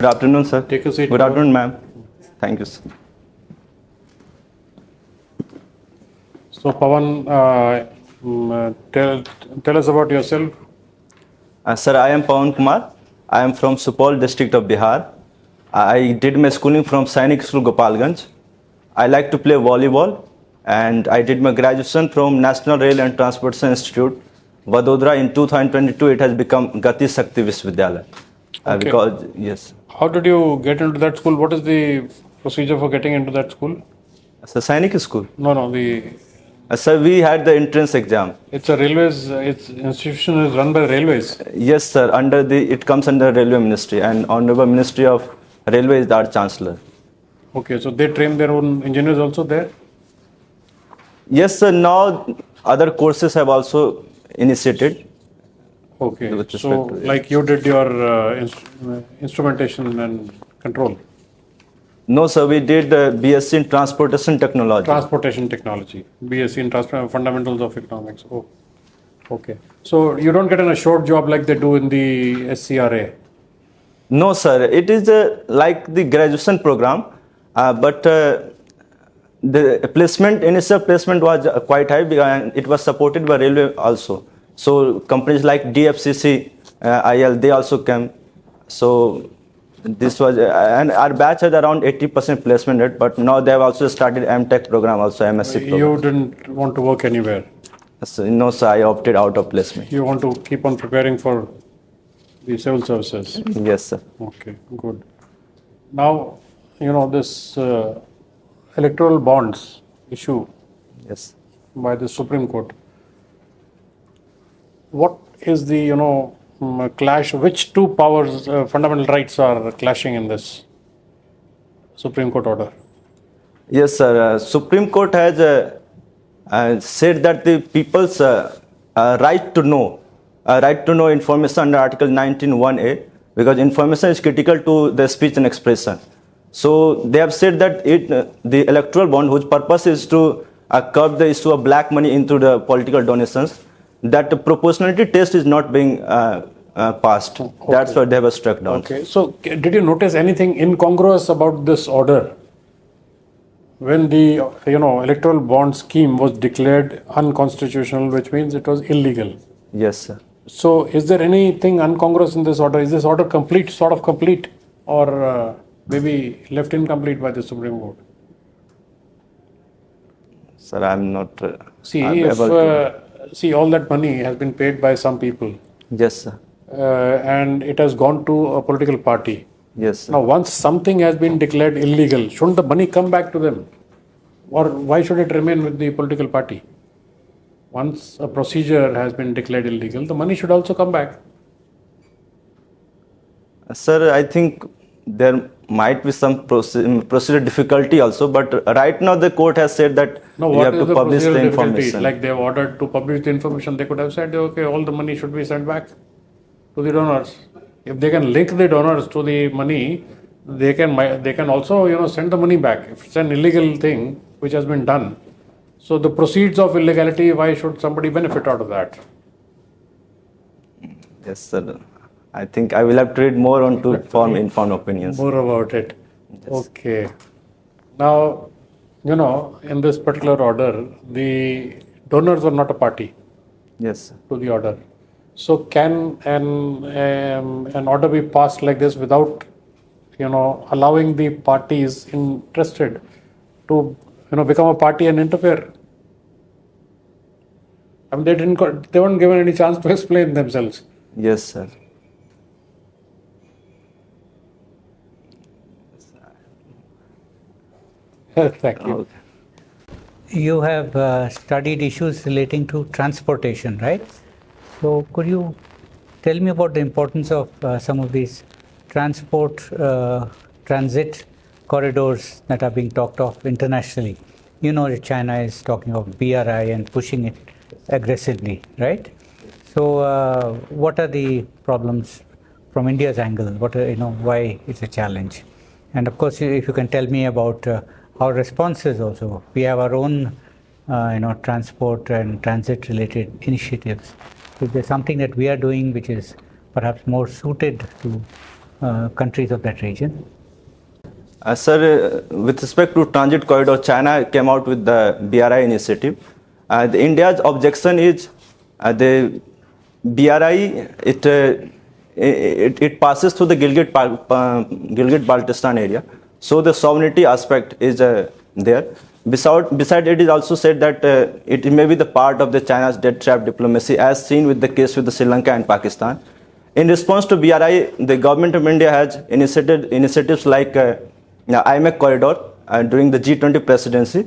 Good afternoon, sir. Take a seat. Good afternoon, ma'am. Thank you, sir. So, Pawan, tell us about yourself. Sir, I am Pawan Kumar. I am from Supaul district of Bihar. I did my schooling from Sainik School, Gopalganj. I like to play volleyball, and I did my graduation from National Rail and Transportation Institute, Vadodara. In 2022, it has become Gati Shakti Vishwavidyalaya. Okay. Because, yes. How did you get into that school? What is the procedure for getting into that school? Sir, Sainik School. No, Sir, we had the entrance exam. it's a railways, its institution is run by railways. Yes, sir. It comes under Railway Ministry, and Honorable Ministry of Railway is the Art Chancellor. Okay, so they train their own engineers also there? Yes, sir. Now other courses have also initiated. Okay, With respect so to it. like you did your instrumentation and control, No, sir. We did BSc in Transportation Technology. transportation technology, BSc in fundamentals of economics. Oh, okay. So you don't get a short job like they do in the SCRA. No, sir. It is like the graduation program, but the initial placement was quite high, and it was supported by railway also. So companies like DFCC, IL, they also came. So this was, and our batch had around 80% placement rate, but now they have also started MTech program, also MSc program. You didn't want to work anywhere. So, no, sir. I opted out of placement. You want to keep on preparing for the civil services. Yes, sir. Okay, good. Now, this electoral bonds issue Yes. by the Supreme Court. What is the, clash? Which two powers, fundamental rights are clashing in this Supreme Court order? Yes, sir. Supreme Court has said that the people's right to know information under Article 19(1)(a), because information is critical to the speech and expression. So they have said that the electoral bond, whose purpose is to curb the issue of black money into the political donations, that the proportionality test is not being passed. Okay. That's why they were struck down. Okay, so did you notice anything incongruous about this order? When the electoral bond scheme was declared unconstitutional, which means it was illegal. Yes, sir. So is there anything incongruous in this order? Is this order sort of complete, or maybe left incomplete by the Supreme Court? Sir, I'm not. See, I'm if able to- all that money has been paid by some people, Yes, sir. and it has gone to a political party. Yes, sir. Now, once something has been declared illegal, shouldn't the money come back to them? Or why should it remain with the political party? Once a procedure has been declared illegal, the money should also come back. Sir, I think there might be some procedure difficulty also, but right now the court has said that No, you what have is to the publish the procedural difficulty? information. Like they have ordered to publish the information, they could have said, okay, all the money should be sent back to the donors. If they can link the donors to the money, they can also send the money back. If it's an illegal thing which has been done, so the proceeds of illegality, why should somebody benefit out of that? Yes, sir. I think I will have to read more on to form informed opinions. More about it. Yes. Okay. Now, in this particular order, the donors were not a party Yes, sir. to the order. So can an order be passed like this without, allowing the parties interested to, become a party and interfere? I mean, they weren't given any chance to explain themselves. Yes, sir. Thank you. Okay. You have studied issues relating to transportation, right? So could you tell me about the importance of some of these transit corridors that are being talked of internationally? That China is talking of BRI and pushing it aggressively, right? So what are the problems from India's angle? Why it's a challenge? And of course, if you can tell me about our responses also. We have our own, transport and transit-related initiatives. Is there something that we are doing which is perhaps more suited to countries of that region? Sir, with respect to transit corridor, China came out with the BRI initiative. The India's objection is the BRI, it passes through the Gilgit-Baltistan area. So the sovereignty aspect is there. Beside it is also said that it may be the part of the China's debt trap diplomacy as seen with the case with the Sri Lanka and Pakistan. In response to BRI, the government of India has initiatives like IMEC corridor during the G20 presidency.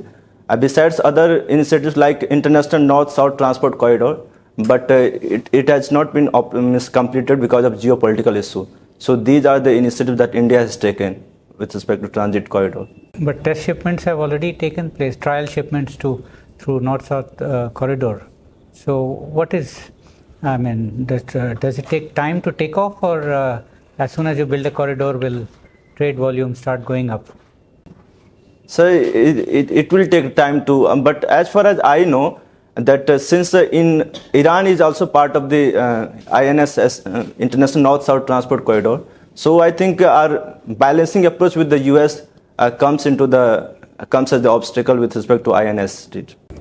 Besides other initiatives like International North-South Transport Corridor, but it has not been completed because of geopolitical issue. So these are the initiatives that India has taken with respect to transit corridor. But test shipments have already taken place, trial shipments through North-South corridor. So what is, I mean, does it take time to take off, or as soon as you build a corridor, will trade volume start going up? So it will take time to, but as far as I know, that since in Iran is also part of the INS, International North-South Transport Corridor, so I think our balancing approach with the US comes as the obstacle with respect to INS.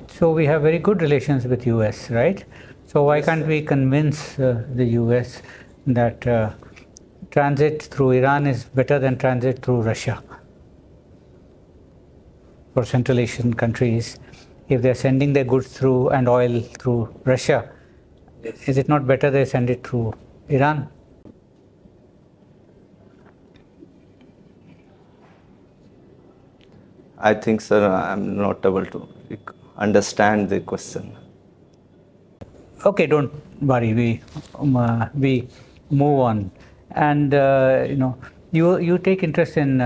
So we have very good relations with US, right? So why can't we convince the US that transit through Iran is better than transit through Russia? For Central Asian countries, if they're sending their goods through and oil through Russia, is it not better they send it through Iran? I think, sir, I'm not able to understand the question. Okay, don't worry. We move on, and you take interest in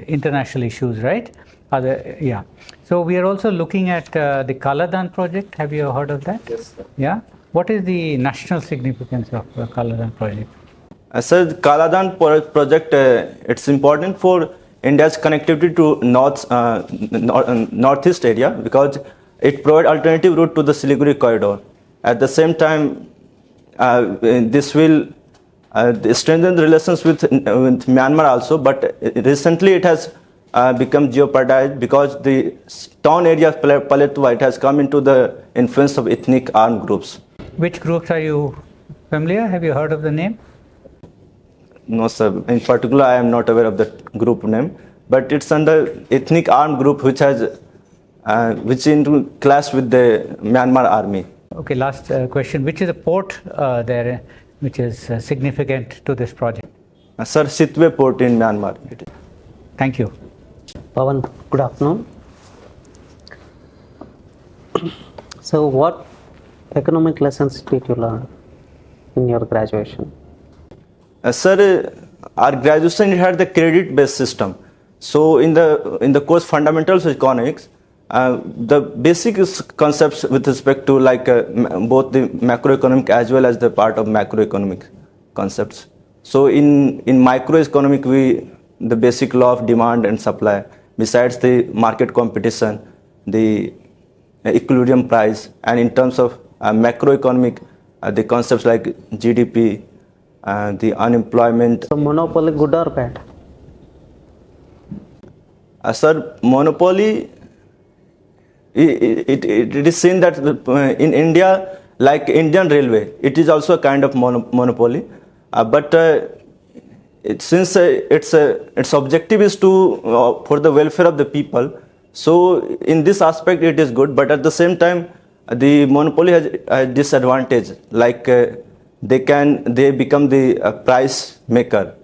international issues, right? Yeah. So we are also looking at the Kaladan project. Have you heard of that? Yes, sir. Yeah. What is the national significance of the Kaladan project? Sir, Kaladan project, it's important for India's connectivity to northeast area because it provides alternative route to the Siliguri corridor. At the same time, this will strengthen the relations with Myanmar also, but recently it has become jeopardized because the town area of Paletwa, it has come into the influence of ethnic armed groups. Which groups are you familiar? Have you heard of the name? No, sir. In particular, I am not aware of the group name, but it's under ethnic armed group which has which into clash with the Myanmar army. Okay, last question. Which is a port there which is significant to this project? Sir, Sitwe port in Myanmar. Thank you. Pawan, good afternoon. So what economic lessons did you learn in your graduation? Sir, our graduation had the credit-based system. So in the course Fundamentals of Economics, the basic concepts with respect to like both the macroeconomic as well as the part of macroeconomic concepts. So in microeconomic, the basic law of demand and supply, besides the market competition, the equilibrium price, and in terms of macroeconomic, the concepts like GDP, the unemployment. So monopoly, good or bad? Sir, monopoly, it is seen that in India, like Indian Railway, it is also a kind of monopoly. But since its objective is to for the welfare of the people, so in this aspect it is good. But at the same time, the monopoly has a disadvantage, like they become the price maker.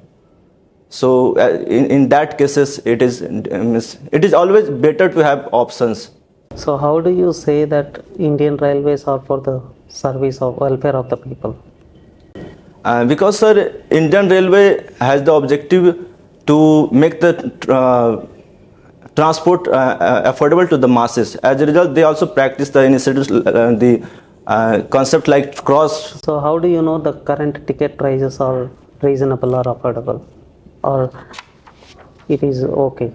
So in that cases, it is always better to have options. So how do you say that Indian Railways are for the service of welfare of the people? Because, sir, Indian Railway has the objective to make the transport affordable to the masses. As a result, they also practice the initiatives, the concept like cross. So how do you know the current ticket prices are reasonable or affordable, or it is okay?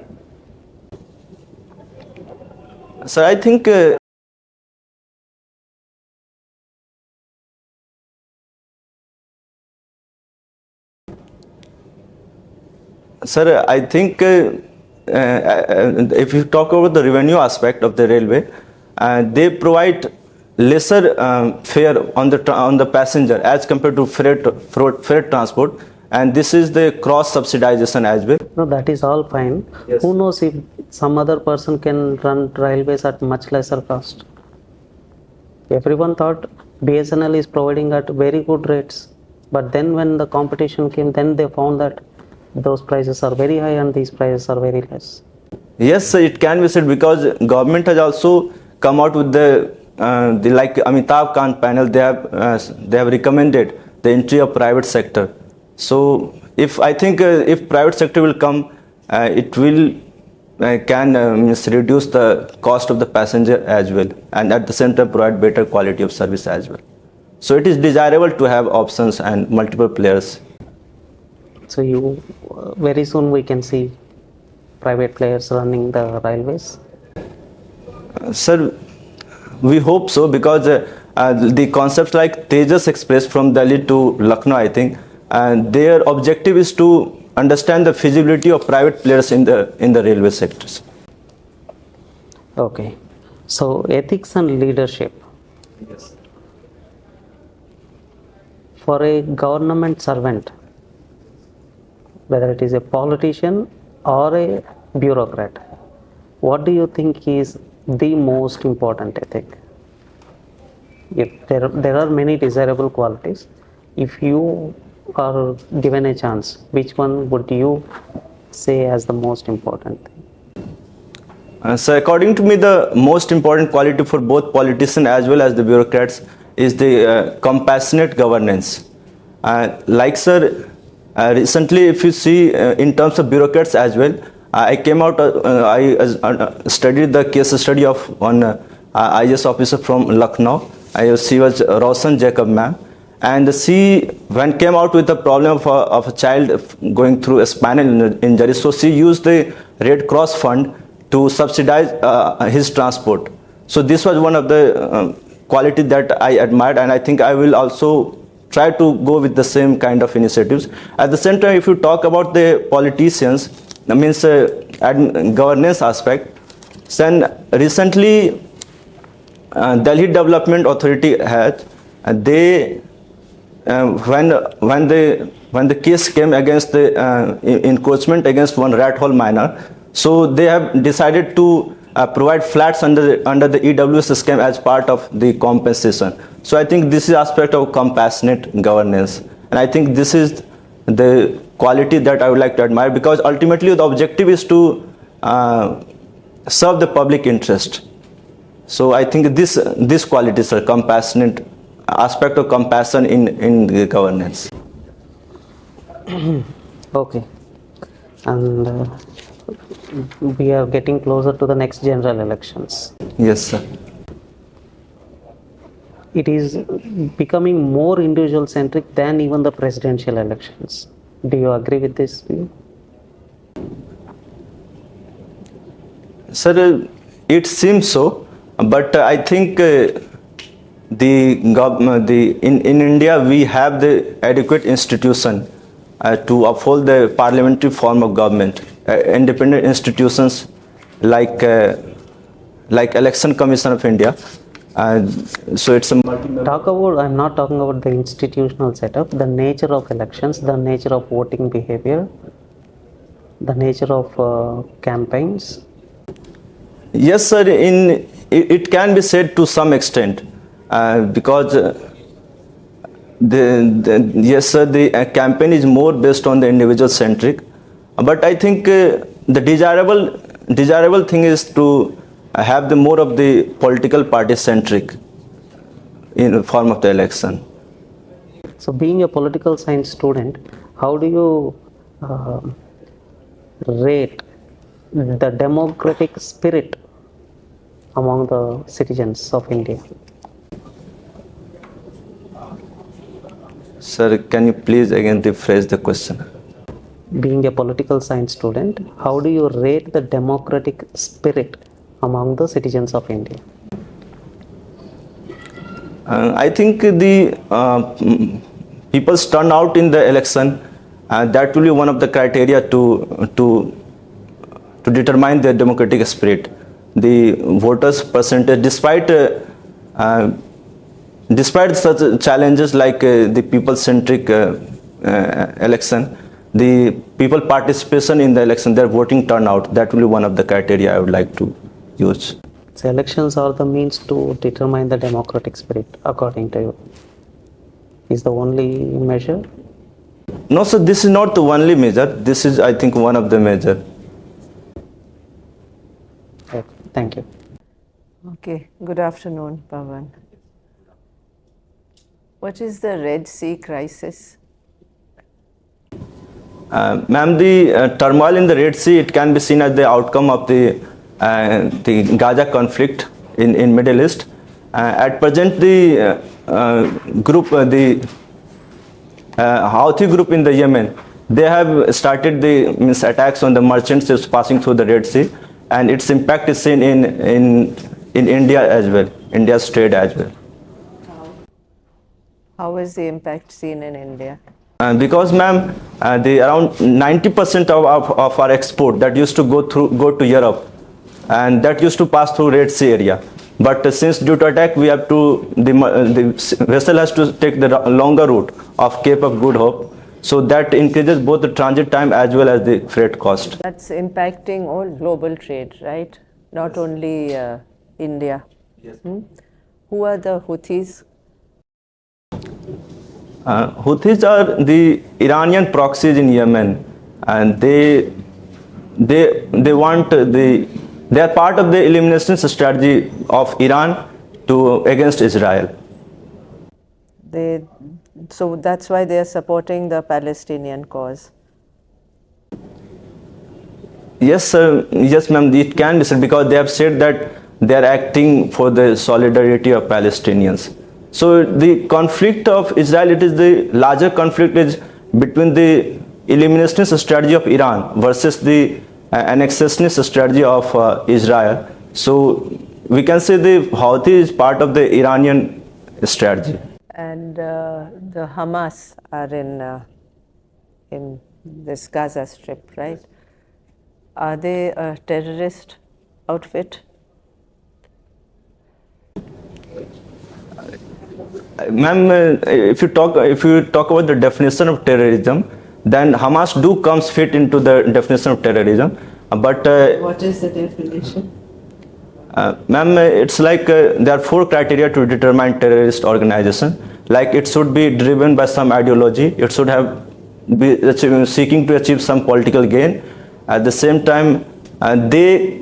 So I think Sir, I think if you talk about the revenue aspect of the railway, they provide lesser fare on the passenger as compared to freight transport, and this is the cross subsidization as well. No, that is all fine. Yes. Who knows if some other person can run railways at much lesser cost? Everyone thought BSNL is providing at very good rates, but then when the competition came, then they found that those prices are very high and these prices are very less. Yes, sir, it can be said because government has also come out with the like Amitabh Kant panel. They have recommended the entry of private sector. So if I think if private sector will come, it will can reduce the cost of the passenger as well, and at the same time provide better quality of service as well. So it is desirable to have options and multiple players. So you very soon we can see private players running the railways. Sir, we hope so because the concepts like Tejas Express from Delhi to Lucknow, I think, and their objective is to understand the feasibility of private players in the railway sectors. Okay. So ethics and leadership. Yes. For a government servant, whether it is a politician or a bureaucrat, what do you think is the most important ethic? If there are many desirable qualities, if you are given a chance, which one would you say as the most important thing? So according to me, the most important quality for both politicians as well as the bureaucrats is the compassionate governance. Like sir, recently if you see in terms of bureaucrats as well, I came out, I studied the case study of one IAS officer from Lucknow. She was Roshan Jacob ma'am, and she when came out with the problem of a child going through a spinal injury, so she used the Red Cross fund to subsidize his transport. So this was one of the quality that I admired, and I think I will also try to go with the same kind of initiatives. At the same time, if you talk about the politicians, that means governance aspect, then recently Delhi Development Authority had they when the case came against the encroachment against one rat hole miner, so they have decided to provide flats under the EWS scheme as part of the compensation. So I think this is aspect of compassionate governance, and I think this is the quality that I would like to admire, because ultimately the objective is to serve the public interest. So I think this qualities are compassionate aspect of compassion in the governance. Okay. And we are getting closer to the next general elections. Yes, sir. It is becoming more individual centric than even the presidential elections. Do you agree with this view? Sir, it seems so, but I think in India we have the adequate institution to uphold the parliamentary form of government. Independent institutions like Election Commission of India. So it's a I'm not talking about the institutional setup, the nature of elections, the nature of voting behavior, the nature of campaigns. Yes, sir. It can be said to some extent, because yes, sir, the campaign is more based on the individual centric. But I think the desirable thing is to have the more of the political party centric in the form of the election. So, being a political science student, how do you rate the democratic spirit among the citizens of India? Sir, can you please again rephrase the question? Being a political science student, how do you rate the democratic spirit among the citizens of India? I think the people's turnout in the election and that will be one of the criteria to determine the democratic spirit. The voters percentage, despite such challenges like the people-centric election, the people participation in the election, their voting turnout, that will be one of the criteria I would like to use. So elections are the means to determine the democratic spirit, according to you. Is the only measure? No, sir, this is not the only measure. This is, I think, one of the measure. Okay, thank you. Okay, good afternoon, Pawan. What is the Red Sea crisis? Ma'am, the turmoil in the Red Sea, it can be seen as the outcome of the Gaza conflict in Middle East. At present, the Houthi group in the Yemen, they have started the attacks on the merchant ships passing through the Red Sea, and its impact is seen in India as well, India's trade as well. How is the impact seen in India? Because, ma'am, the around 90% of our export that used to go to Europe, and that used to pass through Red Sea area. But since due to attack, we have to the vessel has to take the longer route of Cape of Good Hope. So that increases both the transit time as well as the freight cost. That's impacting all global trade, right? Not only India. Yes. Who are the Houthis? Houthis are the Iranian proxies in Yemen, and they are part of the elimination strategy of Iran against Israel. So that's why they are supporting the Palestinian cause. Yes, sir. Yes, ma'am. It can be said because they have said that they are acting for the solidarity of Palestinians. So the conflict of Israel, it is the larger conflict is between the elimination strategy of Iran versus the annexationist strategy of Israel. So we can say the Houthi is part of the Iranian strategy. And the Hamas are in this Gaza Strip, right? Are they a terrorist outfit? Ma'am, if you talk about the definition of terrorism, then Hamas comes fit into the definition of terrorism. But What is the definition? ma'am, it's like there are 4 criteria to determine terrorist organization. Like it should be driven by some ideology. It should be seeking to achieve some political gain. At the same time, they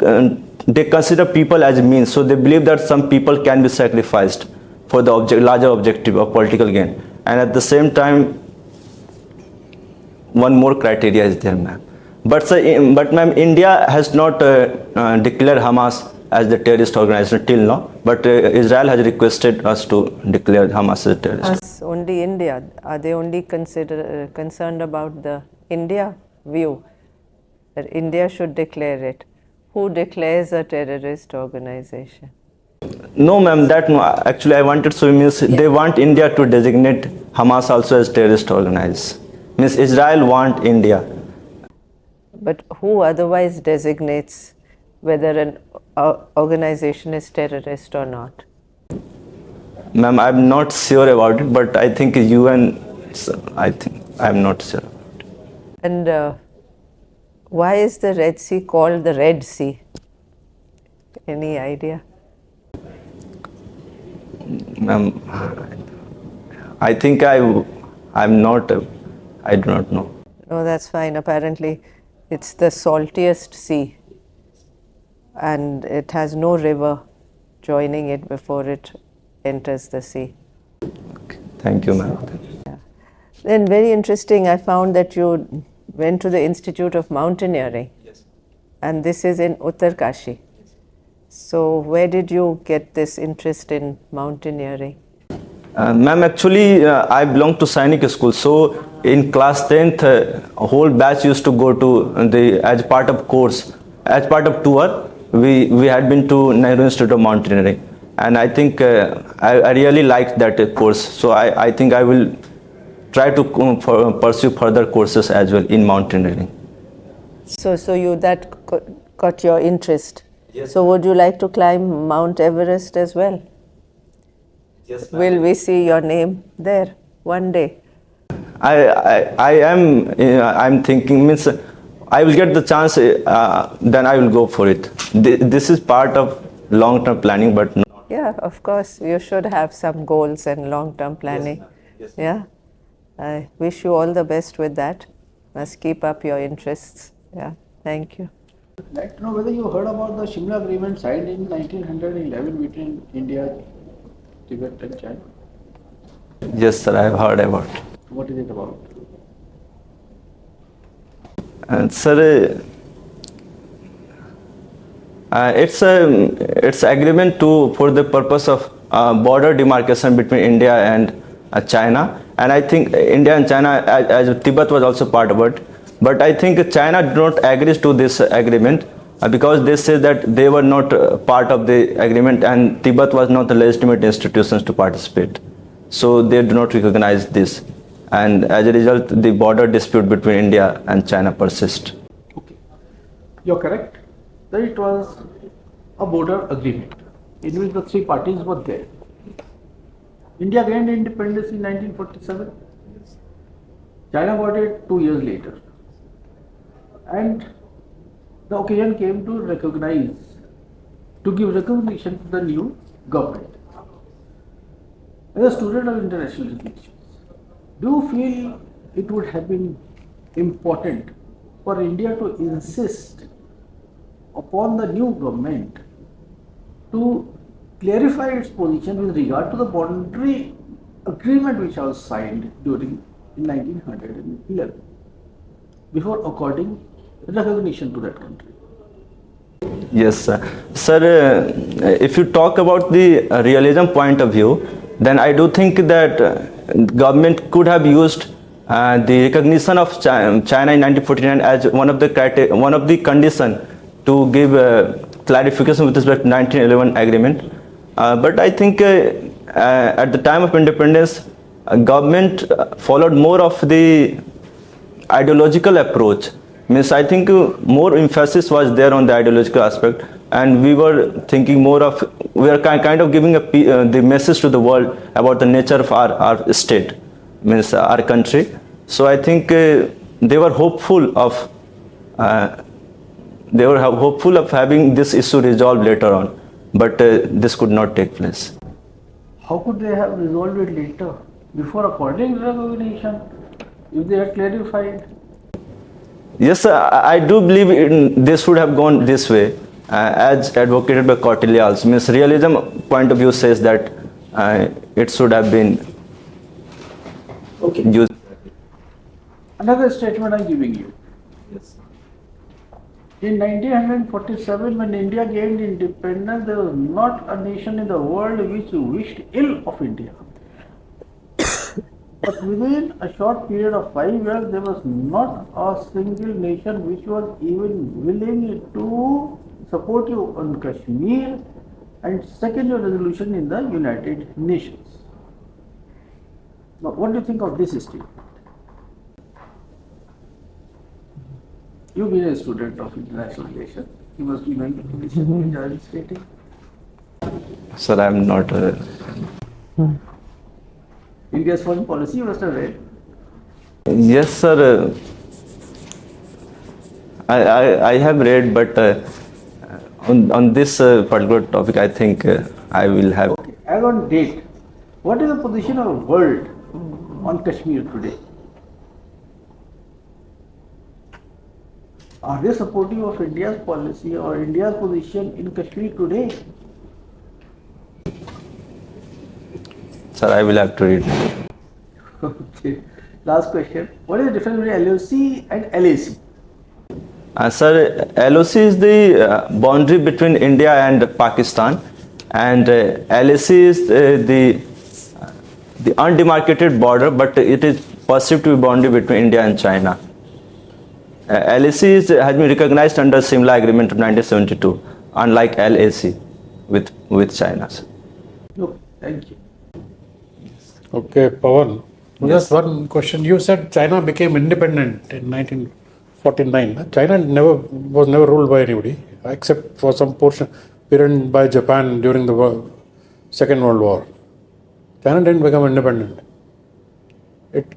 consider people as means. So they believe that some people can be sacrificed for the larger objective of political gain. And at the same time, one more criteria is there, ma'am. But ma'am, India has not declared Hamas as the terrorist organization till now. But Israel has requested us to declare Hamas as a terrorist. Us, only India. Are they only concerned about the India view? That India should declare it. Who declares a terrorist organization? No, ma'am, no. Actually, I wanted to means they want India to designate Hamas also as terrorist organization. Means Israel want India. But who otherwise designates whether an organization is terrorist or not? Ma'am, I'm not sure about it, but I think UN. I'm not sure about it. And why is the Red Sea called the Red Sea? Any idea? Ma'am, I think I'm not. I do not know. No, that's fine. Apparently, it's the saltiest sea, and it has no river joining it before it enters the sea. Okay. Thank you, ma'am. Then, very interesting, I found that you went to the Institute of Mountaineering. Yes. And this is in Uttarkashi. So, where did you get this interest in mountaineering? Ma'am, actually, I belong to Sainik school. So, in class 10th, a whole batch used to go to as part of course, as part of tour. We had been to Nehru Institute of Mountaineering, and I think I really liked that course. So, I think I will try to pursue further courses as well in mountaineering. So you that got your interest. Yes. So would you like to climb Mount Everest as well? Yes. Will we see your name there one day? I'm thinking, means I will get the chance, then I will go for it. This is part of long-term planning, but no. Yeah, of course. You should have some goals and long-term planning. Yes, Yeah. I wish you all the best with that. Must keep up your interests. Yeah. Thank you. I'd like to know whether you heard about the Shimla Agreement signed in 1911 between India, Tibet and China. Yes, sir, I have heard about it. What is it about? And sir, it's agreement for the purpose of border demarcation between India and China, and I think India and China, as Tibet was also part of it, but I think China did not agree to this agreement because they say that they were not part of the agreement and Tibet was not the legitimate institutions to participate, so they do not recognize this, and as a result the border dispute between India and China persists. Okay, you're correct that it was a border agreement in which the three parties were there. India gained independence in 1947. China got it 2 years later. And the occasion came to give recognition to the new government. As a student of international relations, do you feel it would have been important for India to insist upon the new government to clarify its position with regard to the boundary agreement which was signed in 1911 before according recognition to that country? Yes, sir. Sir, if you talk about the realism point of view, then I do think that government could have used the recognition of China in 1949 as one of the condition to give clarification with respect to 1911 agreement. But I think at the time of independence, government followed more of the ideological approach. Means I think more emphasis was there on the ideological aspect, and we were thinking more of, we are kind of giving the message to the world about the nature of our state, means our country. So I think they were hopeful of having this issue resolved later on, but this could not take place. How could they have resolved it later before according recognition if they had clarified? Yes, sir, I do believe this would have gone this way, as advocated by Kautilya also. Means realism point of view says that it should have been used. Another statement I am giving you. Yes. In 1947, when India gained independence, there was not a nation in the world which wished ill of India. But within a short period of 5 years, there was not a single nation which was even willing to support you on Kashmir and second your resolution in the United Nations. Now, what do you think of this statement? You've been a student of international relations. You must be knowing the conditions which I am stating. Sir, I am not. India's foreign policy you must have read. Yes, sir. I have read, but on this particular topic, I think I will have. Okay. As on date, what is the position of the world on Kashmir today? Are they supportive of India's policy or India's position in Kashmir today? Sir, I will have to read. Okay. Last question. What is the difference between LOC and LAC? Sir, LOC is the boundary between India and Pakistan, and LAC is the undemarcated border, but it is perceived to be boundary between India and China. LAC has been recognized under Shimla Agreement of 1972, unlike LAC with China. No, thank you. Okay, Pawan, Just one question. You said China became independent in 1949. China was never ruled by anybody except for some portion period by Japan during the Second World War. China didn't become independent.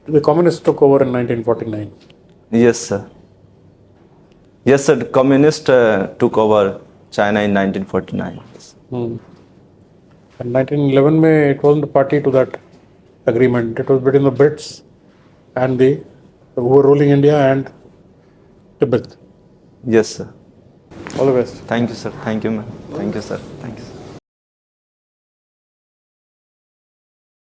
The communists took over in 1949. Yes, sir. Yes, sir. The communists took over China in 1949. And 1911 May, it wasn't a party to that agreement. It was between the Brits and who were ruling India and Tibet. Yes, sir. All the best. Thank you, sir. Thank you, man. Thank you, sir.